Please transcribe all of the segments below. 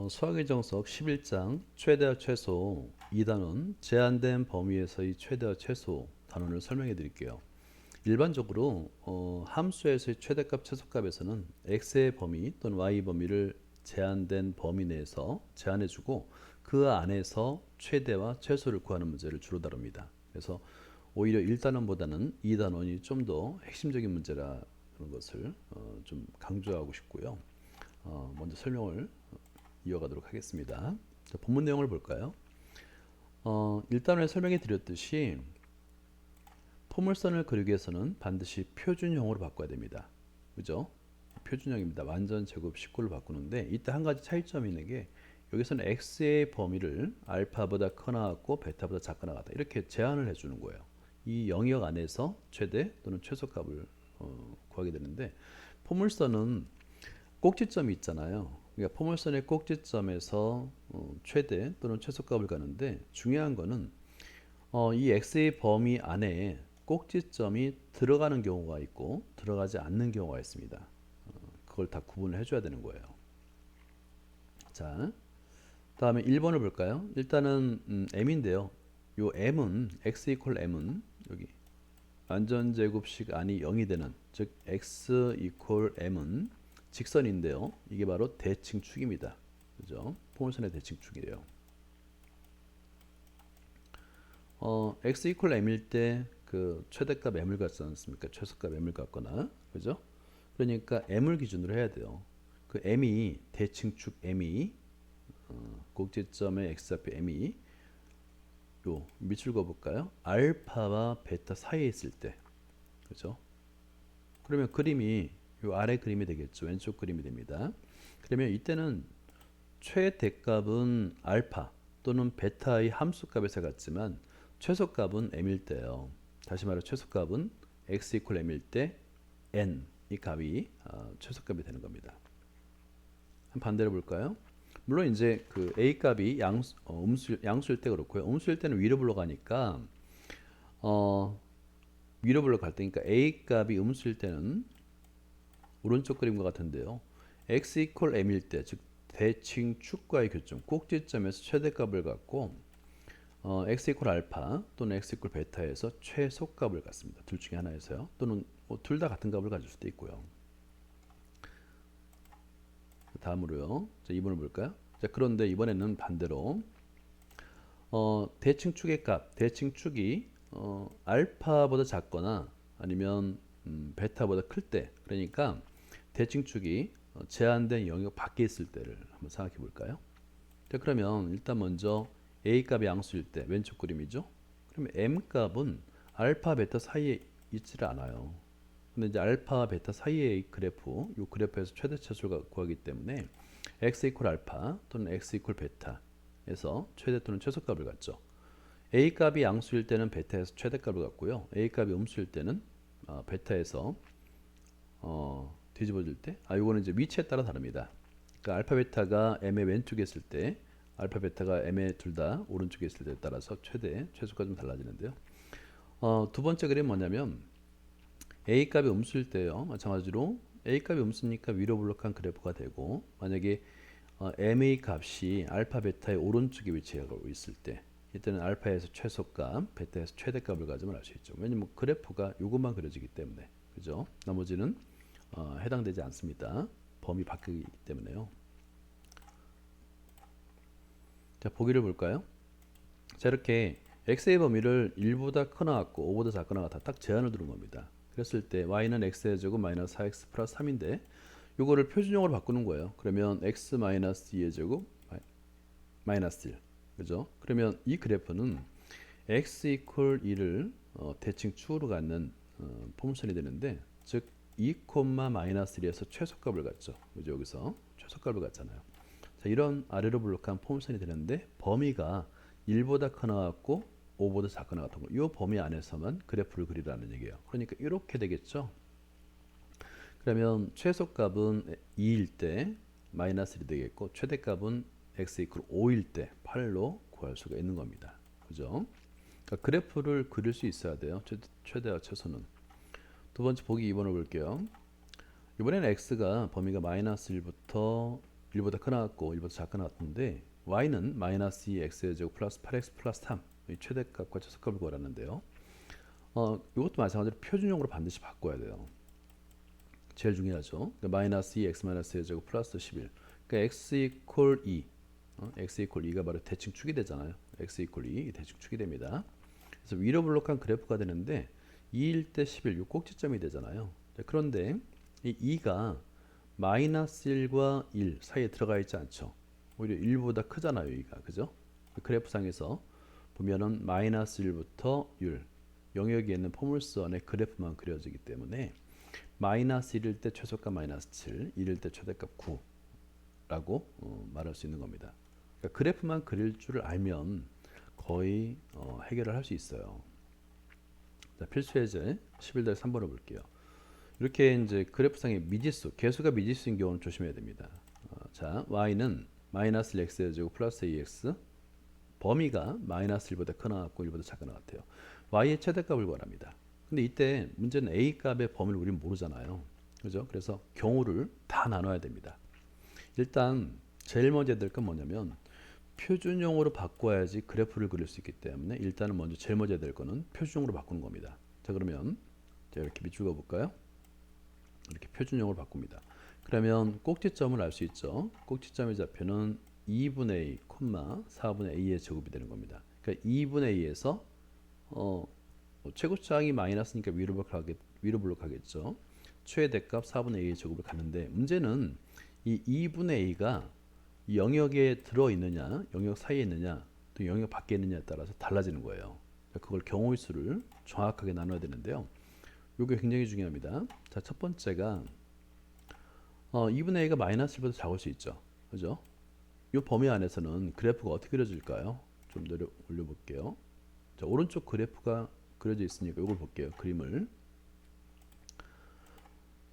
수학의 정석 11장 최대와 최소 2단원 제한된 범위에서의 최대와 최소 단원을 설명해 드릴게요. 일반적으로 함수에서의 최대값 최소값에서는 x의 범위 또는 y 범위를 제한된 범위 내에서 제한해 주고 그 안에서 최대와 최소를 구하는 문제를 주로 다룹니다. 그래서 오히려 1단원보다는 2단원이 좀 더 핵심적인 문제라는 것을 좀 강조하고 싶고요. 먼저 설명을 이어가도록 하겠습니다. 자, 본문 내용을 볼까요? 일단은 설명해 드렸듯이 포물선을 그리기 위해서는 반드시 표준형으로 바꿔야 됩니다. 그죠? 표준형입니다. 완전 제곱 19를 바꾸는데 이때 한 가지 차이점이 있는 게 여기서는 x의 범위를 알파보다 커나 같고 베타보다 작거나 같다 이렇게 제한을 해주는 거예요. 이 영역 안에서 최대 또는 최소값을 구하게 되는데 포물선은 꼭지점이 있잖아요. 그러니까 포물선의 꼭지점에서 최대 또는 최소값을 가는데 중요한 거는 이 x의 범위 안에 꼭지점이 들어가는 경우가 있고 들어가지 않는 경우가 있습니다. 그걸 다 구분을 해줘야 되는 거예요. 자, 다음에 1번을 볼까요? 일단은 m인데요. 요 m은 x 이퀄 m은 여기 완전제곱식 안이 0이 되는 즉 x 이퀄 m은 직선인데요. 이게 바로 대칭축입니다. 그죠? 포물선의 대칭축이래요. x 이퀄 m일 때 그 최대값 m을 갖지 않습니까? 최소값 m을 갖거나 그죠? 그러니까 m을 기준으로 해야 돼요. 그 m이 대칭축 m이 꼭지점의 x좌표 m이 요 밑줄 그어볼까요? 알파와 베타 사이에 있을 때 그죠? 그러면 그림이 요 아래 그림이 되겠죠. 왼쪽 그림이 됩니다. 그러면 이때는 최대값은 알파 또는 베타의 함수값에서 같지만 최소값은 m일 때요. 다시 말해 최소값은 x 이퀄 m일 때 n 이 값이 최소값이 되는 겁니다. 반대로 볼까요? 물론 이제 그 a 값이 양수일 때 그렇고요. 음수일 때는 위로 불러가니까 위로 불러갈 때니까 a 값이 음수일 때는 오른쪽 그림과 같은데요. x 이퀄 m일 때 즉 대칭축과의 교점 꼭지점에서 최대값을 갖고 x 이퀄 알파 또는 x 이퀄 베타에서 최소값을 갖습니다. 둘 중에 하나에서요. 또는 둘 다 같은 값을 가질 수도 있고요. 다음으로요. 자, 2번을 볼까요? 자, 그런데 이번에는 반대로 대칭축의 값, 대칭축이 알파보다 작거나 아니면 베타보다 클 때, 그러니까 대칭축이 제한된 영역 밖에 있을 때를 한번 생각해 볼까요? 자, 그러면 일단 먼저 a 값이 양수일 때 왼쪽 그림이죠. 그러면 m 값은 알파 베타 사이에 있지를 않아요. 근데 이제 알파 베타 사이의 그래프, 이 그래프에서 최대 최소를 구하기 때문에 x 이퀄 알파 또는 x 이퀄 베타에서 최대 또는 최소값을 갖죠. a 값이 양수일 때는 베타에서 최대값을 갖고요. a 값이 음수일 때는 베타에서 뒤집어질 때, 이거는 이제 위치에 따라 다릅니다. 그러니까 알파 베타가 m의 왼쪽에 있을 때, 알파 베타가 m의 둘 다 오른쪽에 있을 때에 따라서 최대 최소가 좀 달라지는데요. 두 번째 그림 뭐냐면 a 값이 음수일 때요. 마찬가지로 a 값이 음수니까 위로 블록한 그래프가 되고 만약에 m의 값이 알파 베타의 오른쪽에 위치하고 있을 때 이때는 알파에서 최소값, 베타에서 최대값을 가지면 알 수 있죠. 왜냐면 그래프가 이것만 그려지기 때문에 그죠? 나머지는 해당되지 않습니다. 범위 바뀌기 때문에요. 자, 보기를 볼까요? 자, 이렇게 x의 범위를 1보다 크거나 같고 5보다 작거나 같아 딱 제한을 두는 겁니다. 그랬을 때 y는 x의 제곱 마이너스 4x 플러스 3인데 이거를 표준형으로 바꾸는 거예요. 그러면 x 마이너스 2의 제곱 마이너스 1 그죠? 그러면 이 그래프는 x 이퀄 2를 대칭축으로 갖는 포물선이 되는데 즉 2, 마이너스 1에서 최소값을 갖죠. 그죠? 여기서 최소값을 갖잖아요. 자, 이런 아래로 블록한 포물선이 되는데 범위가 1보다 크거나 같고 5보다 작거나 같은 거. 이 범위 안에서만 그래프를 그리라는 얘기예요. 그러니까 이렇게 되겠죠. 그러면 최소값은 2일 때 마이너스 1이 되겠고 최대값은 x 이퀄 5일 때 8로 구할 수가 있는 겁니다. 그죠? 그러니까 그래프를 그릴 수 있어야 돼요. 최대와 최소는. 두 번째 보기 2번을 볼게요. 이번에는 x가 범위가 마이너스 1부터 1보다 큰 것 같고 1보다 작은 것 같은데 y는 마이너스 2x의 제곱 플러스 8x 플러스 3 최대값과 최소값을 구하라는데요. 이것도 마찬가지로 표준형으로 반드시 바꿔야 돼요. 제일 중요하죠. 그러니까 마이너스 2x 마이너스 1 제곱 플러스 11. 그러니까 x 이퀄 2. x 이퀄 2가 바로 대칭축이 되잖아요. x 이퀄 2 대칭축이 됩니다. 그래서 위로 블록한 그래프가 되는데 2일 때 11, 이 꼭지점이 되잖아요. 그런데 이 2가 마이너스 1과 1 사이에 들어가 있지 않죠. 오히려 1보다 크잖아요. 2가. 그죠? 그래프상에서 보면은 마이너스 1부터 6 영역에 있는 포물선의 그래프만 그려지기 때문에 마이너스 1일 때 최소값 마이너스 7, 1일 때 최대값 9라고 말할 수 있는 겁니다. 그러니까 그래프만 그릴 줄을 알면 거의 해결을 할 수 있어요. 자, 필수 예제 11-3번을 볼게요. 이렇게 이제 그래프상의 미지수, 개수가 미지수인 경우는 조심해야 됩니다. 자, y는 마이너스 x의 제곱 플러스 2x, 범위가 마이너스 1보다 크나 같고 1보다 작은 것 같아요. y의 최대값을 구하랍니다. 근데 이때 문제는 a 값의 범위를 우리는 모르잖아요. 그죠? 그래서 경우를 다 나눠야 됩니다. 일단 제일 먼저 해야 될 건 뭐냐면 표준형으로 바꿔야지 그래프를 그릴 수 있기 때문에 일단은 먼저 제일 먼저 해야 될 거는 표준형으로 바꾸는 겁니다. 자, 그러면 자, 이렇게 밑줄 그어볼까요? 이렇게 표준형으로 바꿉니다. 그러면 꼭지점을 알 수 있죠. 꼭지점의 좌표는 2분의 a, 4분의 a의 제곱이 되는 겁니다. 그러니까 2분의 a에서 최고차항이 마이너스니까 위로 블록하겠죠. 최대값 4분의 a의 제곱을 가는데 문제는 이 2분의 a가 영역에 들어있느냐, 영역 사이에 있느냐, 또 영역 밖에 있느냐에 따라서 달라지는 거예요. 그걸 경우의 수를 정확하게 나눠야 되는데요. 이게 굉장히 중요합니다. 자, 첫 번째가 2분의 a가 마이너스 1보다 작을 수 있죠. 그죠? 이 범위 안에서는 그래프가 어떻게 그려질까요? 좀 내려 올려볼게요. 자, 오른쪽 그래프가 그려져 있으니까 이걸 볼게요. 그림을.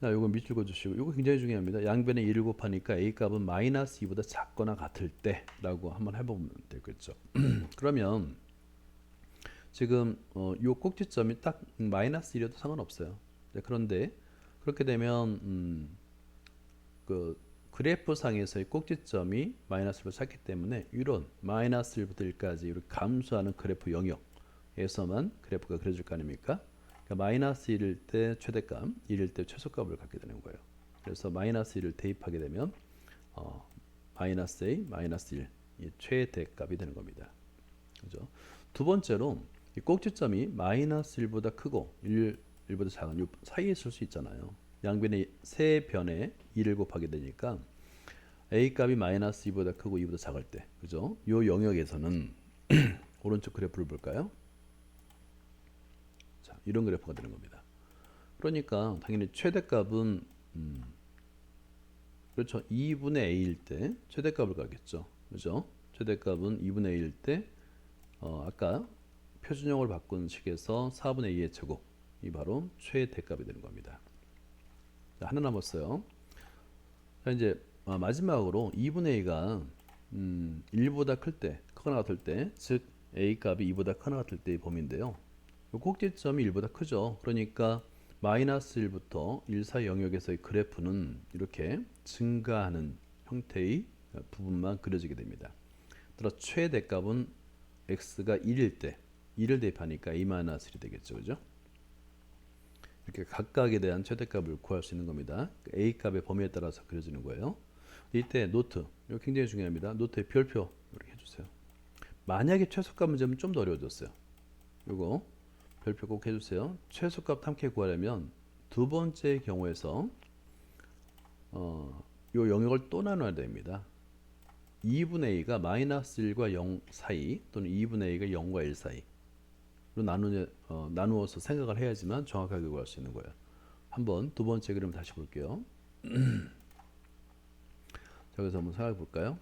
자, 이거 밑줄 그어주시고 이거 굉장히 중요합니다. 양변에 2를 곱하니까 a 값은 마이너스 2보다 작거나 같을 때 라고 한번 해보면 되겠죠. 그러면 지금 이 꼭지점이 딱 마이너스 1이어도 상관없어요. 네, 그런데 그렇게 되면 그 그래프 상에서의 꼭지점이 마이너스 1보다 작기 때문에 이런 마이너스 1부터 1까지 이렇게 감소하는 그래프 영역에서만 그래프가 그려질 거 아닙니까? 그러니까 마이너스 1일 때 최대값, 1일 때 최소값을 갖게 되는 거예요. 그래서 마이너스 1을 대입하게 되면 마이너스 a, 마이너스 1, 이 최대값이 되는 겁니다. 그죠? 두 번째로 이 꼭지점이 마이너스 1보다 크고 1보다 작은 이 사이에 있을 수 있잖아요. 양변의 세 변에 2를 곱하게 되니까 a 값이 마이너스 2보다 크고 2보다 작을 때, 그죠? 이 영역에서는 오른쪽 그래프를 볼까요? 자, 이런 그래프가 되는 겁니다. 그러니까 당연히 최대값은 그렇죠. 2분의 a일 때 최대값을 가겠죠. 그죠? 최대값은 2분의 a일 때 아까 표준형을 바꾼 식에서 4분의 2의 제곱, 이 바로 최대값이 되는 겁니다. 자, 하나 남았어요. 자, 이제 마지막으로 2분의 a가 1보다 클 때, 크거나 같을 때, 즉 a 값이 2보다 크거나 같을 때의 범위인데요. 이 꼭지점이 1보다 크죠. 그러니까 마이너스 1부터 1 사이 영역에서의 그래프는 이렇게 증가하는 형태의 부분만 그려지게 됩니다. 따라 최대값은 x가 1일 때 1을 대입하니까 a-1이 되겠죠. 그죠? 이렇게 각각에 대한 최대값을 구할 수 있는 겁니다. a 값의 범위에 따라서 그려지는 거예요. 이때 노트, 이거 굉장히 중요합니다. 노트에 별표 이렇게 해주세요. 만약에 최소값 문제면 좀 더 어려워졌어요. 이거 별표 꼭 해주세요. 최소값 함께 구하려면 두 번째 경우에서 요 영역을 또 나눠야 됩니다. 2분의 a가 마이너스 1과 0 사이 또는 2분의 a가 0과 1 사이로 나누어서 생각을 해야지만 정확하게 구할 수 있는 거예요. 한번 두 번째 그림 다시 볼게요. 자, 그래서 한번 생각해 볼까요?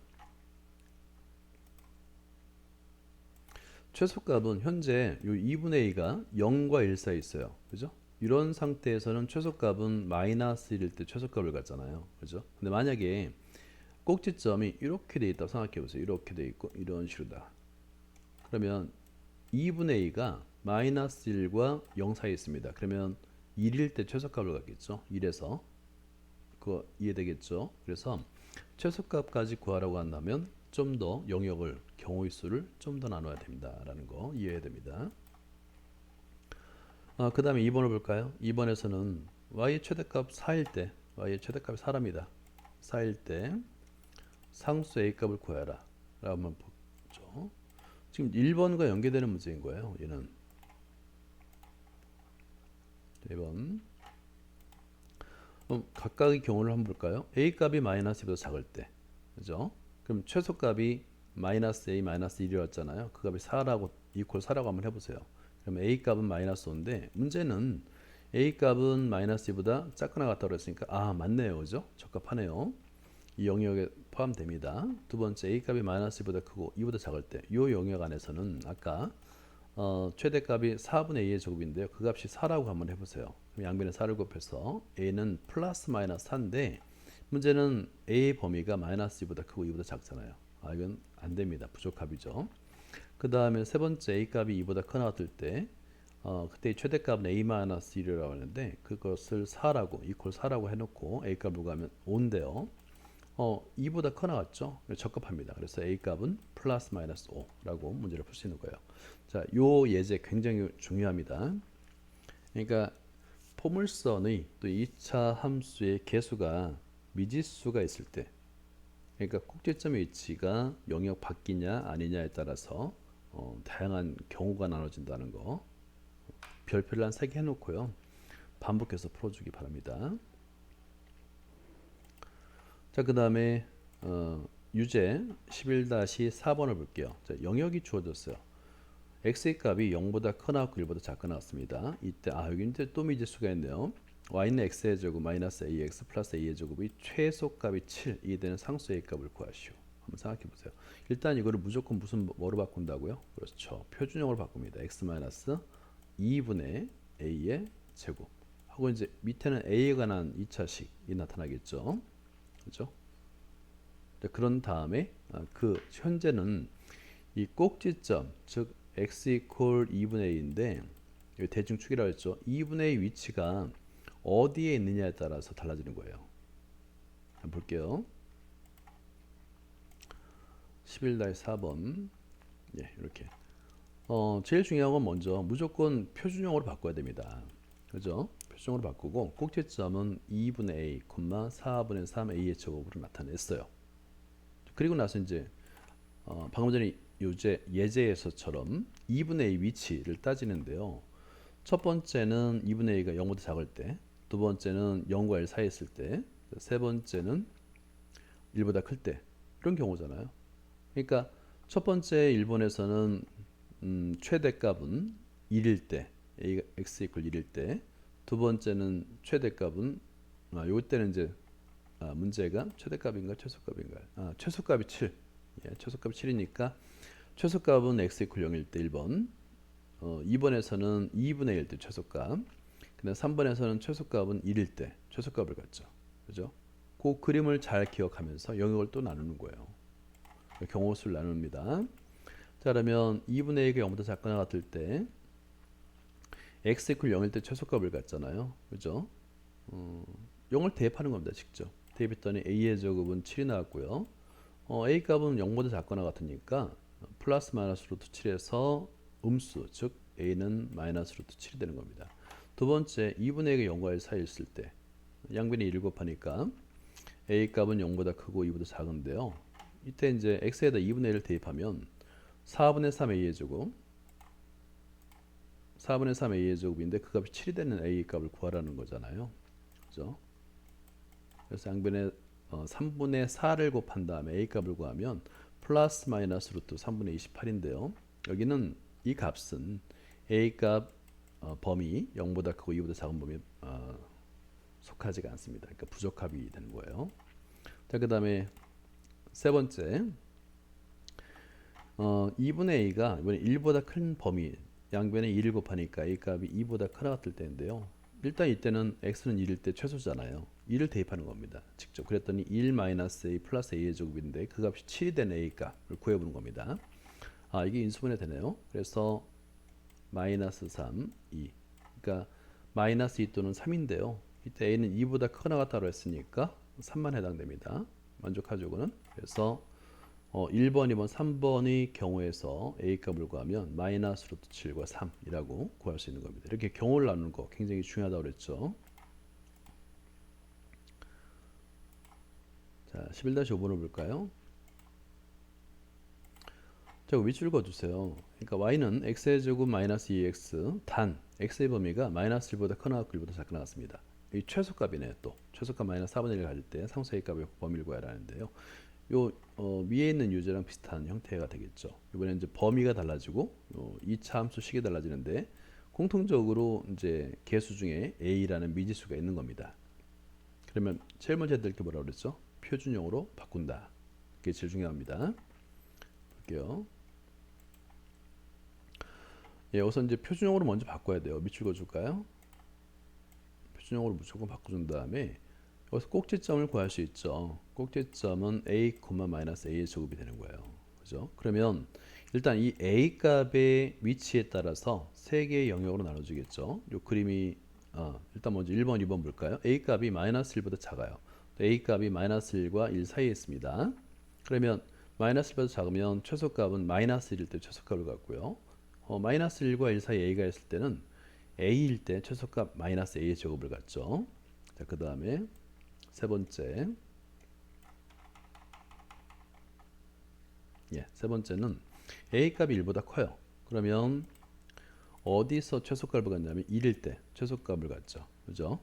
최소값은 현재 요 2분의 a가 0과 1 사이 있어요. 그죠? 이런 상태에서는 최소값은 마이너스 1일 때 최소값을 갖잖아요. 그죠? 근데 만약에 꼭지점이 이렇게 돼 있다고 생각해 보세요. 이렇게 돼 있고 이런 식으로다. 그러면 2분의 a가 마이너스 1과 0 사이에 있습니다. 그러면 1일 때 최소값을 갖겠죠. 1에서 그거 이해되겠죠? 그래서 최소값까지 구하라고 한다면 좀 더 영역을 경우의 수를 좀 더 나눠야 됩니다라는 거 이해해야 됩니다. 그 다음에 2번을 볼까요? 2번에서는 y의 최대값 4일 때 y의 최대값이 4랍니다. 4일 때 상수 a 값을 구해라 라고 한번 보죠. 지금 1번과 연계되는 문제인 거예요. 얘는 1번 각각의 경우를 한번 볼까요? a 값이 마이너스 2보다 작을 때 그죠? 그럼 최소값이 마이너스 a 마이너스 1이었잖아요. 그 값이 4라고 이퀄 4라고 한번 해보세요. 그럼 a 값은 마이너스 5인데 문제는 a 값은 마이너스 2보다 작거나 같다고 그랬으니까 맞네요. 그죠? 적합하네요. 이 영역에 포함됩니다. 두 번째 a 값이 마이너스 2보다 크고 2보다 작을 때 이 영역 안에서는 아까 최대값이 4분의 2의 제곱인데요. 그 값이 4라고 한번 해보세요. 그럼 양변에 4를 곱해서 a는 플러스 마이너스 4인데 문제는 a의 범위가 마이너스 2보다 크고 2보다 작잖아요. 이건 안 됩니다. 부족합이죠. 그 다음에 세 번째 a 값이 2보다 크거나 같을 때 그때 최대값은 a 마이너스 1이라고 하는데 그것을 4라고 이퀄 4라고 해놓고 a 값을 구하면 5인데요. 2보다 커 나갔죠. 적합합니다. 그래서 a 값은 플러스 마이너스 5라고 문제를 풀 수 있는 거예요. 자, 요 예제 굉장히 중요합니다. 그러니까 포물선의 또 2차 함수의 개수가 미지수가 있을 때, 그러니까 꼭지점의 위치가 영역 바뀌냐 아니냐에 따라서 다양한 경우가 나눠진다는 거 별표를 한 3개 해놓고요. 반복해서 풀어주기 바랍니다. 자, 그 다음에 유제 11-4번을 볼게요. 자, 영역이 주어졌어요. x의 값이 0보다 크나 1보다 작거나 같습니다. 이때 여기 이제 또 미지수가 있네요. y는 x의 제곱 마이너스 ax 플러스 a의 제곱이 최소값이 7이 되는 상수 a 값을 구하시오. 한번 생각해 보세요. 일단 이거를 무조건 뭐로 바꾼다고요? 그렇죠. 표준형으로 바꿉니다. x 마이너스 2분의 a의 제곱 하고 이제 밑에는 a에 관한 2차식이 나타나겠죠. 그렇죠? 그런 다음에 그 현재는 이 꼭지점 즉 x 이퀄 2분의 a인데 대중축이라고 했죠. 2분의 a 위치가 어디에 있느냐에 따라서 달라지는 거예요. 한번 볼게요. 11-4번 이렇게 제일 중요한 건 먼저 무조건 표준형으로 바꿔야 됩니다. 그죠? 표준형으로 바꾸고 꼭지점은 2분의 a, 4분의 3 a의 제곱으로 나타냈어요. 그리고 나서 이제 방금 전에 예제에서처럼 2분의 a 위치를 따지는데요. 첫 번째는 2분의 a가 0보다 작을 때, 두 번째는 0과 1 사이에 있을 때, 세 번째는 1보다 클 때, 이런 경우잖아요. 그러니까 첫 번째 1번에서는 최대값은 1일 때, a가 x 이퀄 1일 때, 두 번째는 최대값은 요때는 이제 문제가 최대값인가 최소값인가요? 최소값이 7. 최소값이 7이니까 최소값은 x 이퀄 0일 때 1번. 2번에서는 2분의 1 때 최소값. 근데 3번에서는 최소값은 1일 때 최소값을 갖죠. 그죠? 그 그림을 잘 기억하면서 영역을 또 나누는 거예요. 경우수를 나눕니다. 자, 그러면 2분의 1가 0보다 작거나 같을 때 x 이퀄 0일 때 최소값을 갖잖아요. 그죠? 0을 대입하는 겁니다. 직접. 대입했더니 a의 제곱은 7이 나왔고요. a 값은 0보다 작거나 같으니까 플러스 마이너스 루트 7에서 음수, 즉 a는 마이너스 루트 7이 되는 겁니다. 두 번째, 2분의 1가 0과 1 사이에 있을 때 양변이 1 곱하니까 a 값은 0보다 크고 2보다 작은데요. 이때 이제 x에다 2분의 1을 대입하면 4분의 3 a의 제곱 4분의 3 a의 제곱인데 그 값이 7이 되는 a 값을 구하라는 거잖아요. 그죠? 그래서 양변에 3분의 4를 곱한 다음에 a 값을 구하면 플러스 마이너스 루트 3분의 28인데요. 여기는 이 값은 a 값 범위 0보다 크고 2보다 작은 범위에 속하지가 않습니다. 그러니까 부적합이 되는 거예요. 자, 그 다음에 세 번째 2분의 a가 이번에 1보다 큰 범위 양변에 2를 곱하니까 a 값이 2보다 크다 같을 때인데요. 일단 이때는 x는 1일 때 최소잖아요. 2를 대입하는 겁니다. 직접. 그랬더니 1 마이너스 a 플러스 a의 제곱인데 그 값이 7이 된 a 값을 구해보는 겁니다. 이게 인수분해 되네요. 그래서 마이너스 3, 2. 그러니까 마이너스 2 또는 3인데요. 이때 a는 2보다 크거나 같다고 했으니까 3만 해당됩니다. 만족하죠, 이거는. 그래서 1번, 2번, 3번의 경우에서 a 값을 구하면 마이너스 루트 7과 3이라고 구할 수 있는 겁니다. 이렇게 경우를 나누는 거 굉장히 중요하다고 그랬죠. 자, 11-5번을 볼까요? 자, 위치를 그어주세요. 그러니까 y는 x의 제곱 마이너스 2x 단 x의 범위가 마이너스 1보다 커나 1보다 작게 나왔습니다. 이 최소값이네요. 또 최소값 마이너스 4분의 1을 가질 때 상수 a 값의 범위를 구하라는데요. 요 위에 있는 유제랑 비슷한 형태가 되겠죠. 이번에 이제 범위가 달라지고 2차 함수 식이 달라지는데 공통적으로 이제 개수 중에 a라는 미지수가 있는 겁니다. 그러면 제일 먼저 해야 될 게 뭐라고 그랬죠? 표준형으로 바꾼다. 그게 제일 중요합니다. 볼게요. 예, 우선 이제 표준형으로 먼저 바꿔야 돼요. 밑줄 그어줄까요? 표준형으로 무조건 바꿔준 다음에 여기서 꼭지점을 구할 수 있죠. 꼭지점은 a, 마이너스 a의 제곱이 되는 거예요. 그죠? 그러면 일단 이 a 값의 위치에 따라서 세 개의 영역으로 나눠지겠죠. 이 그림이 일단 먼저 1번, 2번 볼까요? a 값이 마이너스 1보다 작아요. a 값이 마이너스 1과 1 사이에 있습니다. 그러면 마이너스 1보다 작으면 최소값은 마이너스 1일 때 최소값을 갖고요. 마이너스 1과 1 사이 a가 있을 때는 a일 때 최소값 마이너스 a의 제곱을 갖죠. 자, 그 다음에 세 번째는 a 값이 1보다 커요. 그러면 어디서 최소값을 갖냐면 1일 때 최소값을 갖죠. 그죠?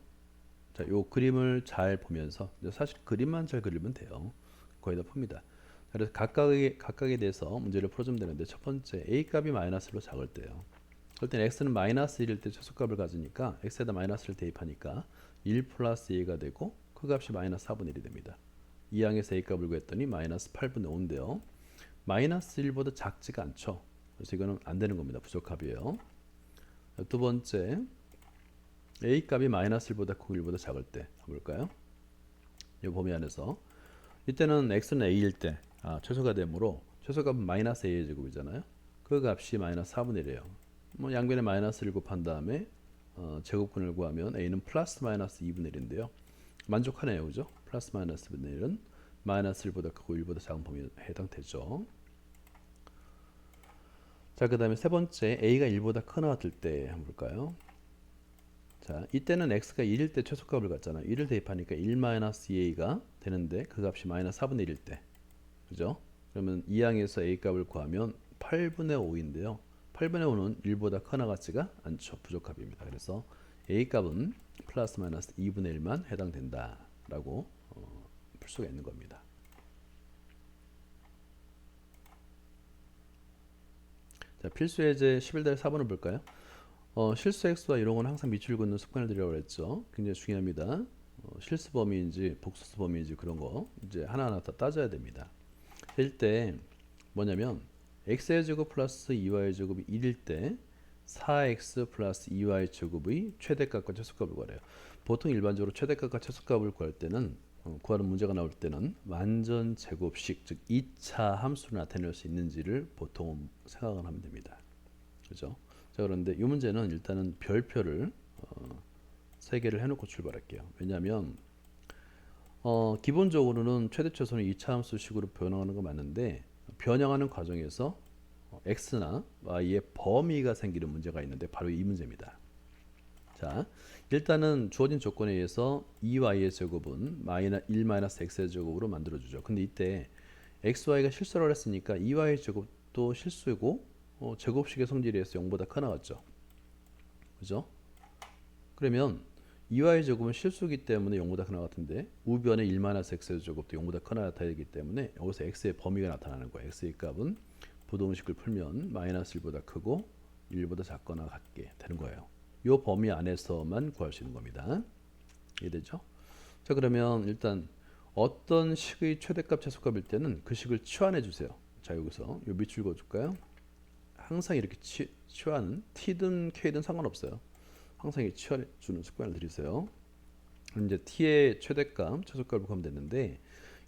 자, 요 그림을 잘 보면서 사실 그림만 잘 그리면 돼요. 거의 다 풉니다. 그래서 각각에 대해서 문제를 풀어주면 되는데 첫 번째 a 값이 마이너스 1로 작을 때요. 그럴 땐 x는 마이너스 1일 때 최소값을 가지니까 x에다 마이너스를 대입하니까 1 플러스 2가 되고 그 값이 마이너스 4분의 1이 됩니다. 이 항에서 a 값을 구했더니 마이너스 8분의 5인데요. 마이너스 1보다 작지가 않죠. 그래서 이거는 안 되는 겁니다. 부족합이에요. 두 번째 a 값이 마이너스 1보다 크고 1보다 작을 때 볼까요? 이 범위 안에서 이때는 x는 a일 때 최소가 되므로 최소값은 마이너스 a의 제곱이잖아요. 그 값이 마이너스 4분의 1이에요. 뭐 양변에 마이너스를 곱한 다음에 제곱근을 구하면 a는 플러스 마이너스 2분의 1인데요. 만족하네요. 그죠? 플러스 마이너스 2분의 1은 마이너스 1보다 크고 1보다 작은 범위에 해당되죠. 자, 그 다음에 세 번째 a가 1보다 크나 같을 때 한번 볼까요? 자, 이때는 x가 1일 때 최소값을 갖잖아요. 1을 대입하니까 1-2a가 되는데 그 값이 마이너스 4분의 1일 때, 그죠? 그러면 이 항에서 a 값을 구하면 8분의 5인데요. 8분의 5는 1보다 커나 같지가 않죠. 부족합입니다. 그래서 a 값은 플러스 마이너스 2분의 1만 해당된다라고 풀 수가 있는 겁니다. 자, 필수 예제 11-4번을 볼까요? 실수 x와 이런 건 항상 밑줄 긋는 습관을 들이라고 했죠. 굉장히 중요합니다. 실수 범위인지 복수수 범위인지 그런 거 이제 하나하나 다 따져야 됩니다. 일때 뭐냐면 x의 제곱 플러스 2y 제곱이 1일 때 4x 플러스 2y 제곱의 최대값과 최소값을 구하래요. 보통 일반적으로 최대값과 최소값을 구할 때는 구하는 문제가 나올 때는 완전 제곱식 즉 2차 함수를 나타낼 수 있는지를 보통 생각을 하면 됩니다. 그죠? 자, 그런데 이 문제는 일단은 별표를 3개를 해놓고 출발할게요. 왜냐하면 기본적으로는 최대 최소는 2차 함수식으로 변형하는 거 맞는데 변형하는 과정에서 x나 y의 범위가 생기는 문제가 있는데 바로 이 문제입니다. 자, 일단은 주어진 조건에 의해서 2y의 제곱은 1-x의 제곱으로 만들어주죠. 근데 이때 xy가 실수를 했으니까 2y 제곱도 실수이고 제곱식의 성질에 의해서 0보다 커 나왔죠. 그죠? 그러면 2y 제곱은 실수이기 때문에 0보다 큰 같은데 우변에 1-x의 제곱도 0보다 커 나타나기 때문에 여기서 x의 범위가 나타나는 거예요. x의 값은 부동식을 풀면 마이너스 1보다 크고 1보다 작거나 같게 되는 거예요. 이 범위 안에서만 구할 수 있는 겁니다. 이해되죠? 자, 그러면 일단 어떤 식의 최대값 최소값일 때는 그 식을 치환해 주세요. 자, 여기서 요 밑줄 그어줄까요? 항상 이렇게 치환은 t든 k든 상관없어요. 항상 이렇게 치환해 주는 습관을 들이세요. 그럼 이제 t의 최대값 최소값을 구하면 되는데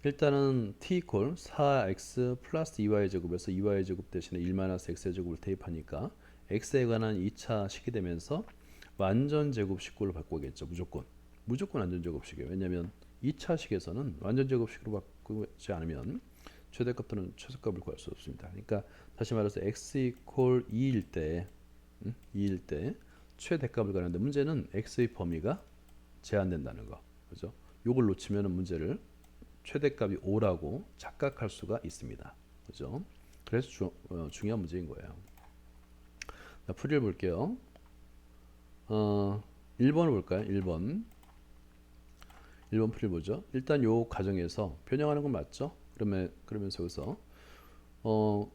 일단은 t 이퀄 4x 플러스 2y 제곱에서 2y 제곱 대신에 1-x의 제곱을 대입하니까 x에 관한 2차 식이 되면서 완전 제곱식으로 바꾸겠죠. 무조건 완전 제곱식이에요. 왜냐하면 2차 식에서는 완전 제곱식으로 바꾸지 않으면 최대값 또는 최소값을 구할 수 없습니다. 그러니까 다시 말해서 x 이퀄 2일 때 2일 때 최대값을 구하는데 문제는 x의 범위가 제한된다는 거. 그죠? 요걸 놓치면 문제를 최대값이 5라고 착각할 수가 있습니다. 그죠? 그래서 중요한 문제인 거예요. 자, 풀이를 볼게요. 1번을 볼까요? 1번. 1번 풀이 보죠. 일단 요 과정에서 변형하는 건 맞죠? 그러면서 여기서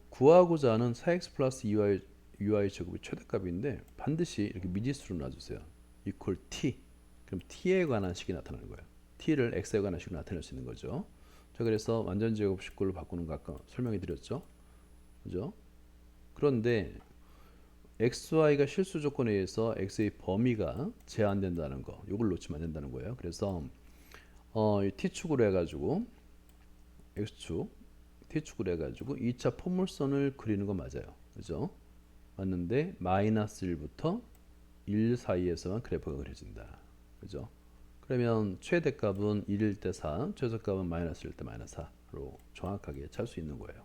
구하고자 하는 4x 플러스 2y 제곱의 최대값인데 반드시 이렇게 미지수로 놔주세요. equal t. 그럼 t에 관한 식이 나타나는 거예요. t를 x에 관한 식으로 나타낼 수 있는 거죠. 자, 그래서 완전 제곱식으로 바꾸는 거 아까 설명해 드렸죠. 그죠? 그런데 xy가 실수 조건에 의해서 x의 범위가 제한된다는 거. 이걸 놓치면 안 된다는 거예요. 그래서 이 t축으로 해가지고 x축 t축으로 해가지고 2차 포물선을 그리는 거 맞아요. 그죠? 맞는데 마이너스 1부터 1 사이에서만 그래프가 그려진다. 그죠? 그러면 최대값은 1일 때 4, 최소값은 마이너스 1일 때 마이너스 4로 정확하게 찰 수 있는 거예요.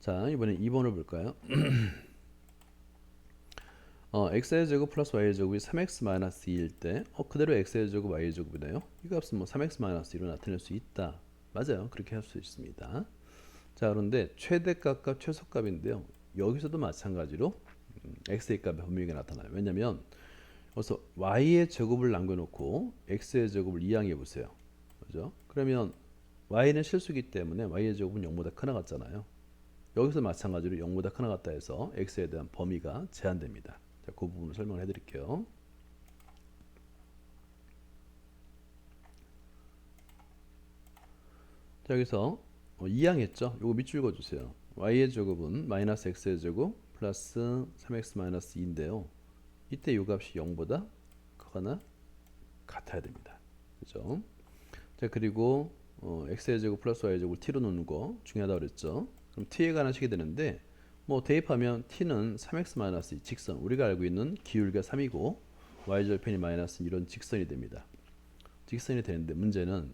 자, 이번엔 2번을 볼까요? x의 제곱 플러스 y의 제곱이 3x 마이너스 2일 때 그대로 x의 제곱 y의 제곱이네요. 이 값은 뭐 3x 마이너스 2로 나타낼 수 있다. 맞아요. 그렇게 할 수 있습니다. 자, 그런데 최대값과 최소값인데요. 여기서도 마찬가지로 x의 값의 범위가 나타나요. 왜냐면 그래서 y의 제곱을 남겨놓고 x의 제곱을 이항해 보세요. 그죠? 그러면 y는 실수기 때문에 y의 제곱은 0보다 크 나갔잖아요. 여기서 마찬가지로 0보다 크 나갔다 해서 x에 대한 범위가 제한됩니다. 자, 그 부분을 설명을 해드릴게요. 자, 여기서 이항했죠? 요거 밑줄 그어주세요. y의 제곱은 마이너스 x의 제곱 플러스 3x 마이너스 2인데요. 이때 이 값이 0보다 크거나 같아야 됩니다. 그죠? 자, 그리고 x의 제곱 플러스 y의 제곱을 t로 놓는 거 중요하다고 그랬죠? 그럼 t에 관한 식이 되는데 뭐 대입하면 t는 3x 마이너스 2 직선, 우리가 알고 있는 기울기가 3이고 y절편이 마이너스 이런 직선이 됩니다. 직선이 되는데 문제는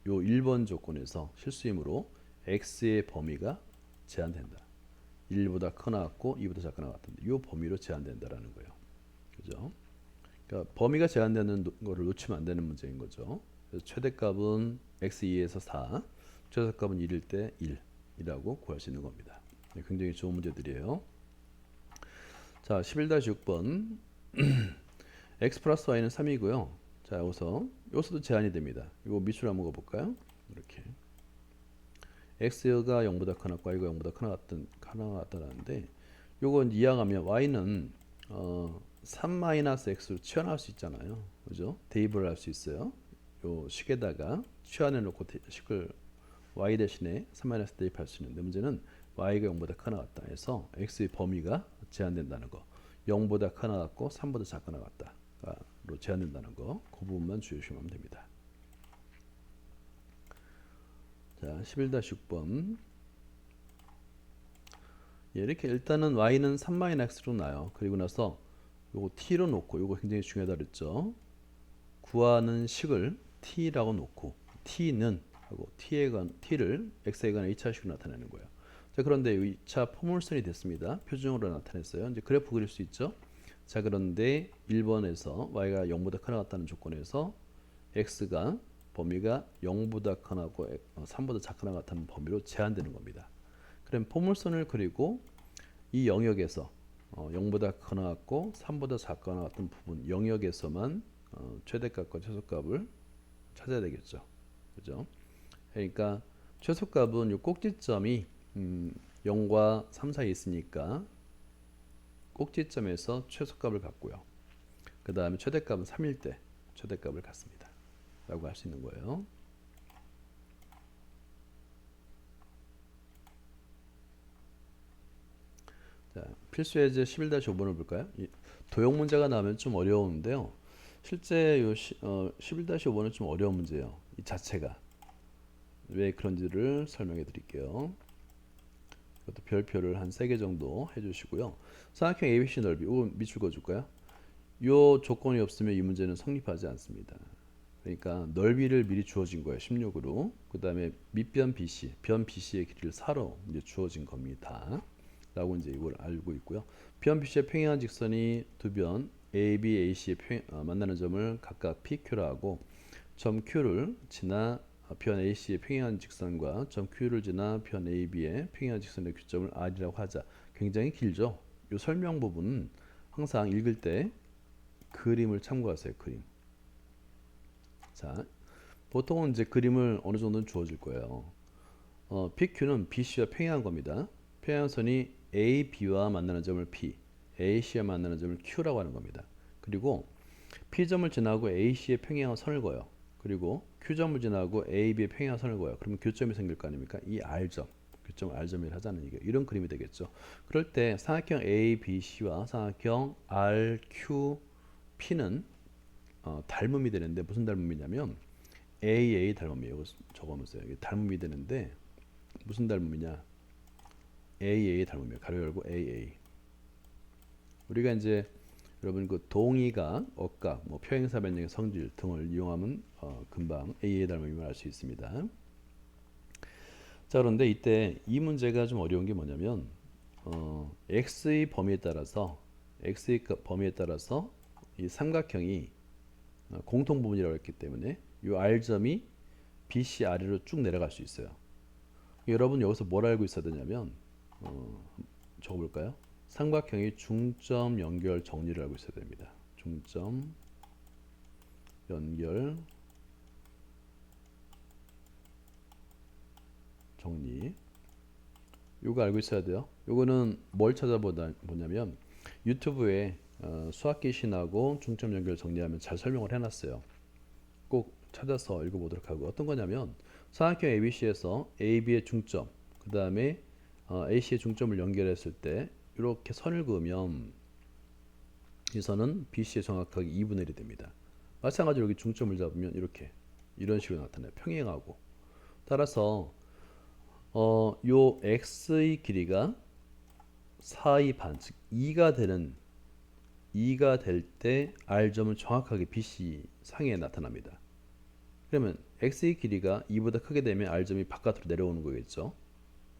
요 1번 조건에서 실수이므로 x의 범위가 제한된다. 1보다 크 나왔고 2보다 작게 나왔던데 이 범위로 제한된다라는 거예요. 그죠? 그러니까 범위가 제한되는 거를 놓치면 안 되는 문제인 거죠. 그래서 최대값은 x2에서 4, 최소값은 1일 때 1이라고 구할 수 있는 겁니다. 굉장히 좋은 문제들이에요. 자, 11-6번 x 플러스 y는 3이고요. 자, 여기서도 제한이 됩니다. 이거 밑줄 한번 그어볼까요? 이렇게 x가 0보다 크나 y가 0보다 크나 같다는데 요건 이항하면 y는 3-x로 치환할 수 있잖아요. 그죠? 대입을 할 수 있어요. 요 식에다가 치환해 놓고 식을 y 대신에 3-x 대입할 수 있는데 문제는 y가 0보다 크나 같다 해서 x의 범위가 제한된다는 거. 0보다 크나 같고 3보다 작거나 같다로 제한된다는 거. 그 부분만 주의하시면 됩니다. 자, 11-6번. 예, 이렇게 일단은 y는 3-x로 나요. 그리고 나서 요거 t로 놓고 요거 굉장히 중요하다 그랬죠. 구하는 식을 t라고 놓고 t는 하고 t를 x에 관한 2차식으로 나타내는 거예요. 자, 그런데 2차 포물선이 됐습니다. 표준으로 나타냈어요. 이제 그래프 그릴 수 있죠. 자, 그런데 1번에서 y가 0보다 크 나갔다는 조건에서 x가 범위가 0보다 크 나고 3보다 작게 나갔다는 범위로 제한되는 겁니다. 그럼 포물선을 그리고 이 영역에서 0보다 크 나갔고 3보다 작게 나갔던 부분 영역에서만 최대값과 최소값을 찾아야 되겠죠. 그죠? 그러니까 최소값은 이 꼭지점이 0과 3 사이에 있으니까 꼭지점에서 최소값을 갖고요. 그 다음에 최대값은 3일 때 최대값을 갖습니다. 라고 할 수 있는 거예요. 자, 필수 예제 11-5번을 볼까요? 도형 문제가 나오면 좀 어려운데요. 실제 11-5번은 좀 어려운 문제예요. 이 자체가. 왜 그런지를 설명해 드릴게요. 이것도 별표를 한 3개 정도 해주시고요. 삼각형 ABC 넓이, 이거 밑줄 그어줄까요? 이 조건이 없으면 이 문제는 성립하지 않습니다. 그러니까 넓이를 미리 주어진 거예요. 16으로. 그 다음에 밑변 BC, 변 BC의 길이를 4로 이제 주어진 겁니다. 라고 이제 이걸 알고 있고요. 변 BC의 평행한 직선이 두 변 AB, AC의 만나는 점을 각각 PQ라 하고 점 Q를 지나 변 AC의 평행한 직선과 점 Q를 지나 변 AB의 평행한 직선의 교점을 R이라고 하자. 굉장히 길죠. 이 설명 부분은 항상 읽을 때 그림을 참고하세요. 그림. 자, 보통은 이제 그림을 어느 정도는 주어질 거예요. PQ는 BC와 평행한 겁니다. 평행한 선이 AB와 만나는 점을 P, AC와 만나는 점을 Q라고 하는 겁니다. 그리고 P점을 지나고 AC의 평행한 선을 그어요. 그리고 Q점을 지나고 AB의 평행한 선을 그어요. 그러면 교점이 생길 거 아닙니까? 이 R점, 교점 R점이라 하자는 얘기예요. 이런 그림이 되겠죠. 그럴 때 삼각형 ABC와 삼각형 RQP는 닮음이 되는데 무슨 닮음이냐면 AA 닮음이에요. 적어보세요. 이게 닮음이 되는데 무슨 닮음이냐? AA 닮음이에요. 가로 열고 AA. 우리가 이제 여러분 그 동의각, 억각, 뭐 표행사 변형의 성질 등을 이용하면 금방 AA 닮음임을 알 수 있습니다. 자, 그런데 이때 이 문제가 좀 어려운 게 뭐냐면 x의 범위에 따라서 이 삼각형이 공통 부분이라고 했기 때문에 이 R점이 BC 아래로 쭉 내려갈 수 있어요. 여러분 여기서 뭘 알고 있어야 되냐면 적어볼까요? 삼각형의 중점 연결 정리를 알고 있어야 됩니다. 중점 연결 정리. 요거 알고 있어야 돼요. 요거는 뭘 찾아보냐면 유튜브에 수학기 신하고 중점 연결 정리하면 잘 설명을 해놨어요. 꼭 찾아서 읽어보도록 하고 어떤 거냐면 삼각형 ABC에서 AB의 중점 그 다음에 AC의 중점을 연결했을 때 이렇게 선을 그으면 이 선은 BC에 정확하게 2분의 1이 됩니다. 마찬가지로 여기 중점을 잡으면 이렇게 이런 식으로 나타나요. 평행하고 따라서 요 x의 길이가 4의 반, 즉 2가 될 때 R점은 정확하게 BC 상에 나타납니다. 그러면 x의 길이가 2보다 크게 되면 R점이 바깥으로 내려오는 거겠죠.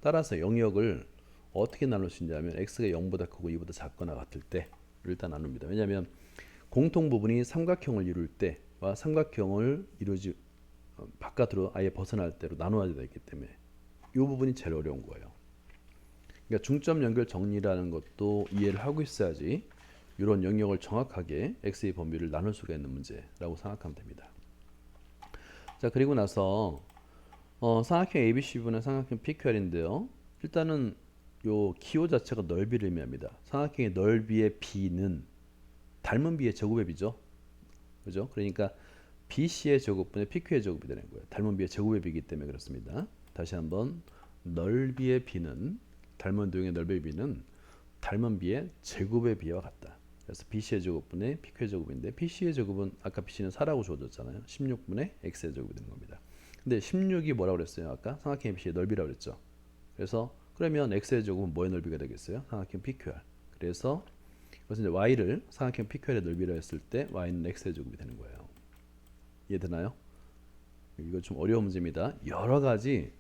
따라서 영역을 어떻게 나눌 수 있냐면 x가 0보다 크고 2보다 작거나 같을 때 일단 나눕니다. 왜냐하면 공통 부분이 삼각형을 이룰 때와 삼각형을 이루지 바깥으로 아예 벗어날 때로 나누어야 되기 때문에 이 부분이 제일 어려운 거예요. 그러니까 중점 연결 정리라는 것도 이해를 하고 있어야지 이런 영역을 정확하게 x의 범위를 나눌 수가 있는 문제라고 생각하면 됩니다. 자, 그리고 나서 삼각형 ABC분의 삼각형 PQR인데요. 일단은 요 기호 자체가 넓이를 의미합니다. 삼각형의 넓이의 b는 닮은 b의 제곱앱이죠. 그죠? 그러니까 BC의 제곱분의 PQ의 제곱이 되는 거예요. 닮은 b의 제곱앱이기 때문에 그렇습니다. 다시 한번 넓이의 b는 닮은 도형의 넓이의 b는 닮은 b의 제곱의 b와 같다. 그래서 BC의 제곱분의 PQ의 제곱인데 BC의 제곱은 아까 BC는 4라고 주어졌잖아요. 16분의 X의 제곱이 되는 겁니다. 근데 16이 뭐라고 그랬어요? 아까 삼각형 BC의 넓이라고 그랬죠. 그래서 그러면 X의 제곱은 뭐의 넓이가 되겠어요? 삼각형 PQR. 그래서 이것은 이제 Y를 삼각형 PQR의 넓이라 했을 때 Y는 X의 제곱이 되는 거예요. 이해되나요? 이거 좀 어려운 문제입니다. 여러 가지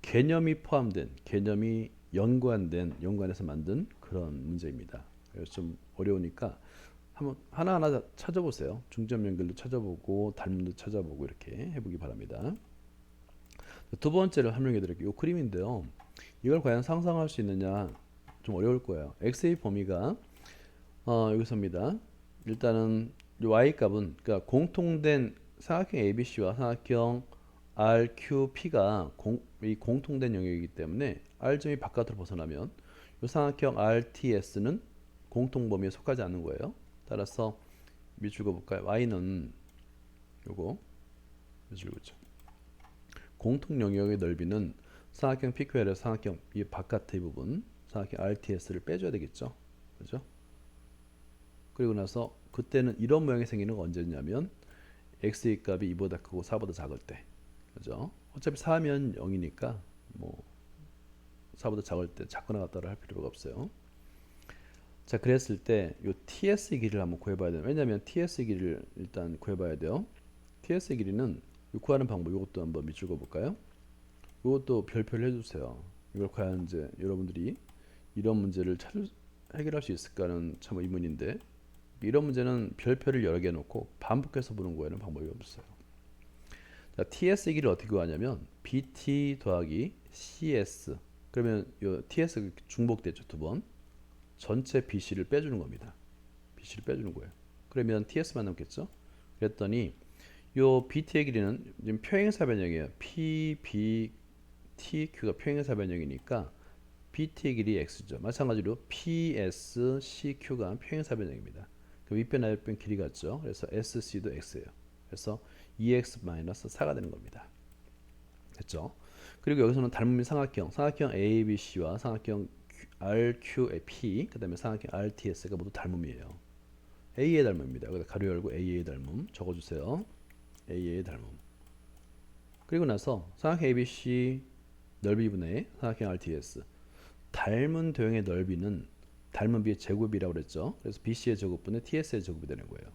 개념이 포함된, 개념이 연관해서 만든 그런 문제입니다. 그래서 좀 어려우니까 한번 하나하나 찾아보세요. 중점 연결도 찾아보고 닮음도 찾아보고 이렇게 해보기 바랍니다. 두 번째를 설명해 드릴게요. 이 그림인데요. 이걸 과연 상상할 수 있느냐 좀 어려울 거예요. x의 범위가 여기서입니다. 일단은 y 값은 그러니까 공통된 삼각형 ABC와 삼각형 RQP가 이 공통된 영역이기 때문에 R점이 바깥으로 벗어나면 이 삼각형 RTS는 공통 범위에 속하지 않는 거예요. 따라서 밑줄 그어볼까요? Y는 요거 밑줄 그었죠. 공통 영역의 넓이는 삼각형 PQR에서 삼각형 이 바깥의 부분 삼각형 RTS를 빼줘야 되겠죠. 그죠? 그리고 나서 그때는 이런 모양이 생기는 건 언제냐면 x의 값이 2보다 크고 4보다 작을 때. 그죠? 어차피 4면 0이니까 뭐 4보다 작을 때 작거나 같다를 할 필요가 없어요. 자, 그랬을 때 이 TS 길이를 한번 구해봐야 돼요. 왜냐하면 TS 길이를 일단 구해봐야 돼요. TS의 길이는 구하는 방법 이것도 한번 밑줄 그어볼까요? 이것도 별표를 해주세요. 이걸 과연 이제 여러분들이 이런 문제를 해결할 수 있을까는 참 의문인데 이런 문제는 별표를 여러 개 놓고 반복해서 보는 거에는 방법이 없어요. 자, TS의 길이를 어떻게 구하냐면 BT 더하기 CS 그러면 요 TS가 중복됐죠 두 번. 전체 BC를 빼주는 겁니다. BC를 빼주는 거예요. 그러면 TS만 남겠죠? 그랬더니 요 BT의 길이는 지금 표행사 변형이에요. P, B, T, Q가 표행사 변형이니까 BT의 길이 X죠. 마찬가지로 PS, CQ가 표행사 변형입니다. 그 윗변 아랫변 길이 같죠. 그래서 SC도 X예요. 그래서 2X-4가 되는 겁니다. 됐죠? 그리고 여기서는 닮은 삼각형 ABC와 삼각형 RQP 그 다음에 삼각형 RTS가 모두 닮음이에요. A의 닮음입니다. 여기다 가로 열고 A의 닮음 적어주세요. A의 닮음. 그리고 나서 삼각형 ABC 넓이분의 삼각형 RTS 닮은 도형의 넓이는 닮은 B의 제곱이라고 그랬죠. 그래서 BC의 제곱분의 TS의 제곱이 되는 거예요.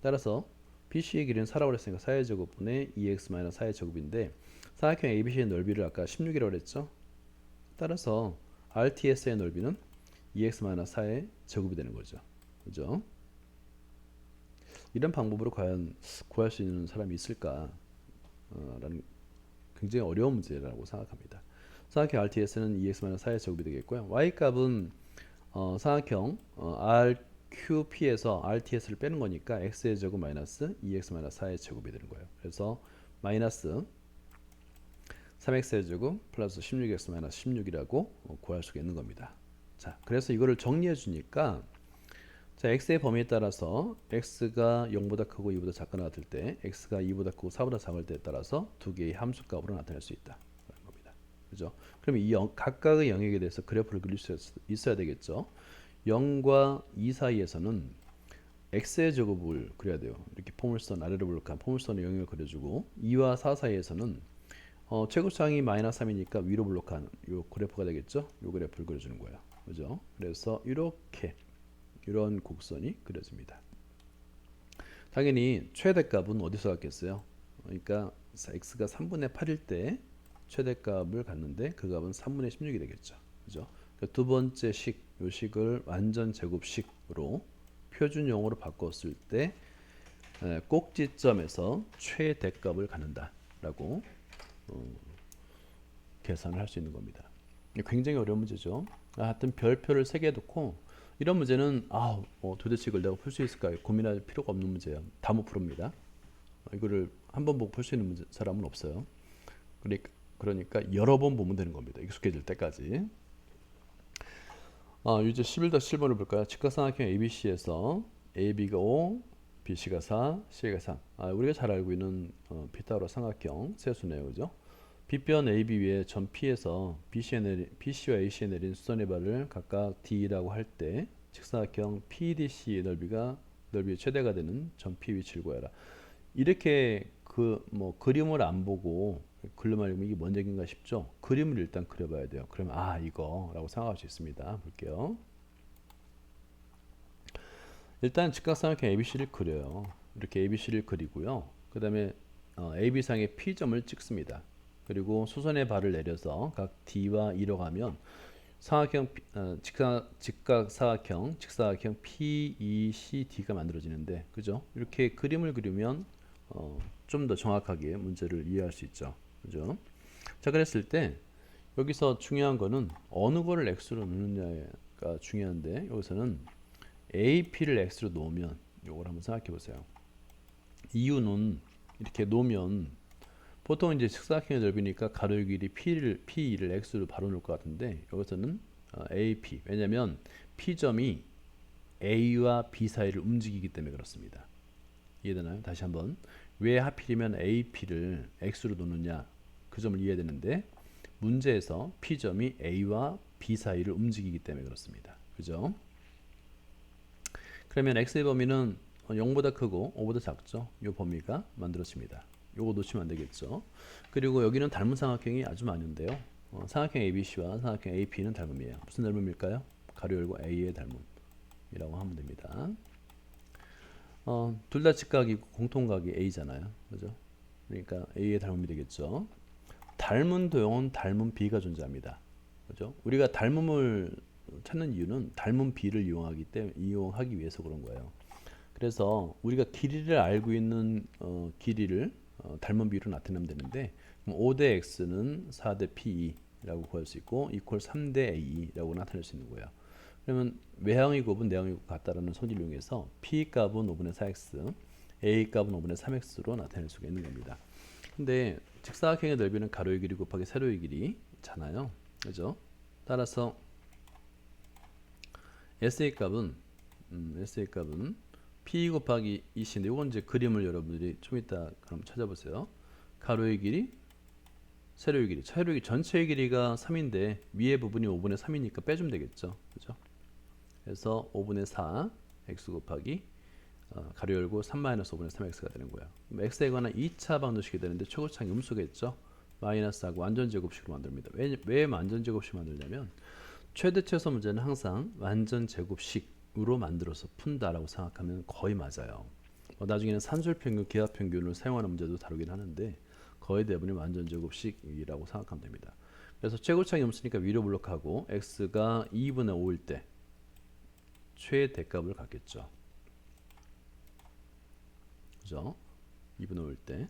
따라서 BC의 길이는 4라고 그랬으니까 4의 제곱분의 2x-4의 제곱인데 삼각형 ABC의 넓이를 아까 16이라고 그랬죠. 따라서 RTS의 넓이는 2x-4의 제곱이 되는 거죠. 그죠? 이런 방법으로 과연 구할 수 있는 사람이 있을까? 라는 굉장히 어려운 문제라고 생각합니다. 삼각형 RTS는 2x-4의 제곱이 되겠고요. Y값은 삼각형 RQP에서 RTS를 빼는 거니까 x의 제곱 마이너스 2x-4의 제곱이 되는 거예요. 그래서 마이너스 3x의 제곱 플러스 16x-16이라고 구할 수가 있는 겁니다. 자, 그래서 이거를 정리해 주니까 자, x의 범위에 따라서 x가 0보다 크고 2보다 작거나 같을 때 x가 2보다 크고 4보다 작을 때에 따라서 두 개의 함수값으로 나타낼 수 있다. 겁니다. 그죠? 그럼 이 각각의 영역에 대해서 그래프를 그릴 수 있어야 되겠죠. 0과 2 사이에서는 x의 제곱을 그려야 돼요. 이렇게 포물선 아래로 볼록한 포물선의 영역을 그려주고 2와 4 사이에서는 최고차항이 마이너스 3이니까 위로 블록한 요 그래프가 되겠죠. 요 그래프를 그려주는 거예요. 그죠? 그래서 이렇게 이런 곡선이 그려집니다. 당연히 최대값은 어디서 갖겠어요? 그러니까 x가 3분의 8일 때 최대값을 갖는데 그 값은 3분의 16이 되겠죠. 그죠? 그러니까 두 번째 식, 요 식을 완전 제곱식으로 표준용어로 바꿨을 때 꼭지점에서 최대값을 갖는다라고 계산을 할 수 있는 겁니다. 굉장히 어려운 문제죠. 하여튼 별표를 3개 놓고 이런 문제는 도대체 이걸 내가 풀 수 있을까 고민할 필요가 없는 문제예요. 다 못 푸릅니다. 이거를 한 번 보고 풀 수 있는 사람은 없어요. 그러니까 여러 번 보면 되는 겁니다. 익숙해질 때까지. 유제 11-7번을 볼까요? 직각삼각형 ABC에서 AB가 5, BC가 4, C가 3. 우리가 잘 알고 있는 피타고라 삼각형 세수네요. 그죠? 빗변 AB 위에 점 P에서 BC와 AC에 내린 수선의 발을 각각 D라고 할 때 직사각형 PDC의 넓이의 최대가 되는 점 P 위치를 구해라. 이렇게 그림을 안 보고 글로만 읽으면 이게 뭔 얘기인가 싶죠? 그림을 일단 그려봐야 돼요. 그러면 이거라고 생각할 수 있습니다. 볼게요. 일단 직각삼각형 ABC를 그려요. 이렇게 ABC를 그리고요. 그 다음에 AB상의 P점을 찍습니다. 그리고 수선의 발을 내려서 각 D와 E로 가면 직사각형 PECD가 만들어지는데, 그죠? 이렇게 그림을 그리면 좀 더 정확하게 문제를 이해할 수 있죠. 그죠? 자, 그랬을 때 여기서 중요한 거는 어느 거를 x로 넣느냐가 중요한데 여기서는 AP를 x로 놓으면 이걸 한번 생각해 보세요. 이유는 이렇게 놓으면 보통 이제 직사각형의 넓이니까 가로 길이 P를 x로 바로 놓을 것 같은데 여기서는 AP 왜냐면 P점이 A와 B 사이를 움직이기 때문에 그렇습니다. 이해되나요? 다시 한번 왜 하필이면 AP를 x로 놓느냐 그 점을 이해되는데 문제에서 P점이 A와 B 사이를 움직이기 때문에 그렇습니다. 그죠? 그러면 x의 범위는 0보다 크고 5보다 작죠. 이 범위가 만들어집니다. 요거 놓치면 안 되겠죠. 그리고 여기는 닮은 삼각형이 아주 많은데요. 삼각형 ABC와 삼각형 AP는 닮음이에요. 무슨 닮음일까요? 가로 열고 A의 닮음이라고 하면 됩니다. 둘 다 직각이고 공통각이 A잖아요. 그죠? 그러니까 A의 닮음이 되겠죠. 닮은 도형은 닮은 B가 존재합니다. 그죠? 우리가 닮음을 찾는 이유는 닮은 B를 이용하기 위해서 그런 거예요. 그래서 우리가 길이를 알고 있는 길이를 닮은 B로 나타내면 되는데, 그럼 5대 X는 4대 P라고 구할 수 있고 이퀄 3대 A라고 나타낼 수 있는 거예요. 그러면 외항의 곱은 내항의 곱 같다라는 소리를 이용해서 P 값은 5분의 4X, A 값은 5분의 3X로 나타낼 수가 있는 겁니다. 근데 직사각형의 넓이는 가로의 길이 곱하기 세로의 길이잖아요. 그죠? 따라서 SA 값은 P 곱하기 2C인데 이건 이제 그림을 여러분들이 좀 이따 그럼 찾아보세요. 가로의 길이, 세로의 길이, 전체의 길이가 3인데 위에 부분이 5분의 3이니까 빼주면 되겠죠. 그죠? 그래서 5분의 4 x 곱하기 가로 열고 3-5분의 3x가 되는 거예요. x에 관한 2차 방정식이 되는데 최고차항이 음수겠죠. 마이너스하고 완전제곱식으로 만듭니다. 왜 완전제곱식 만들냐면 최대 최소 문제는 항상 완전제곱식으로 만들어서 푼다라고 생각하면 거의 맞아요. 나중에는 산술평균, 기하평균을 사용하는 문제도 다루긴 하는데 거의 대부분이 완전제곱식이라고 생각하면 됩니다. 그래서 최고차항이 음수니까 위로 블록하고 x가 2분의 5일 때 최대값을 갖겠죠. 그죠? 2분의 5일 때.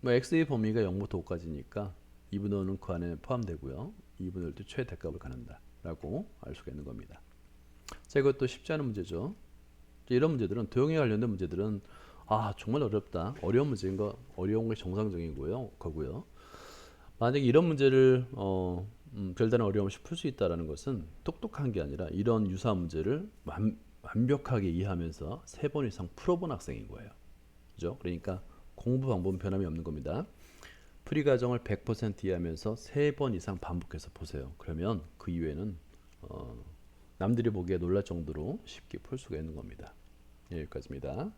x의 범위가 0부터 5까지니까 2분의 5는 그 안에 포함되고요. 2분의 5일 때 최대값을 갖는다 라고 알 수가 있는 겁니다. 자, 이것도 쉽지 않은 문제죠. 이런 문제들은, 도형에 관련된 문제들은 정말 어렵다, 어려운 문제인 거, 어려운 게 정상적이고요. 만약에 이런 문제를 별다른 어려움 없이 풀 수 있다는 것은 똑똑한 게 아니라 이런 유사한 문제를 완벽하게 이해하면서 3번 이상 풀어본 학생인 거예요. 그죠? 그러니까 공부 방법은 변함이 없는 겁니다. 풀이 과정을 100% 이해하면서 3번 이상 반복해서 보세요. 그러면 그 이후에는 남들이 보기에 놀랄 정도로 쉽게 풀 수가 있는 겁니다. 여기까지입니다.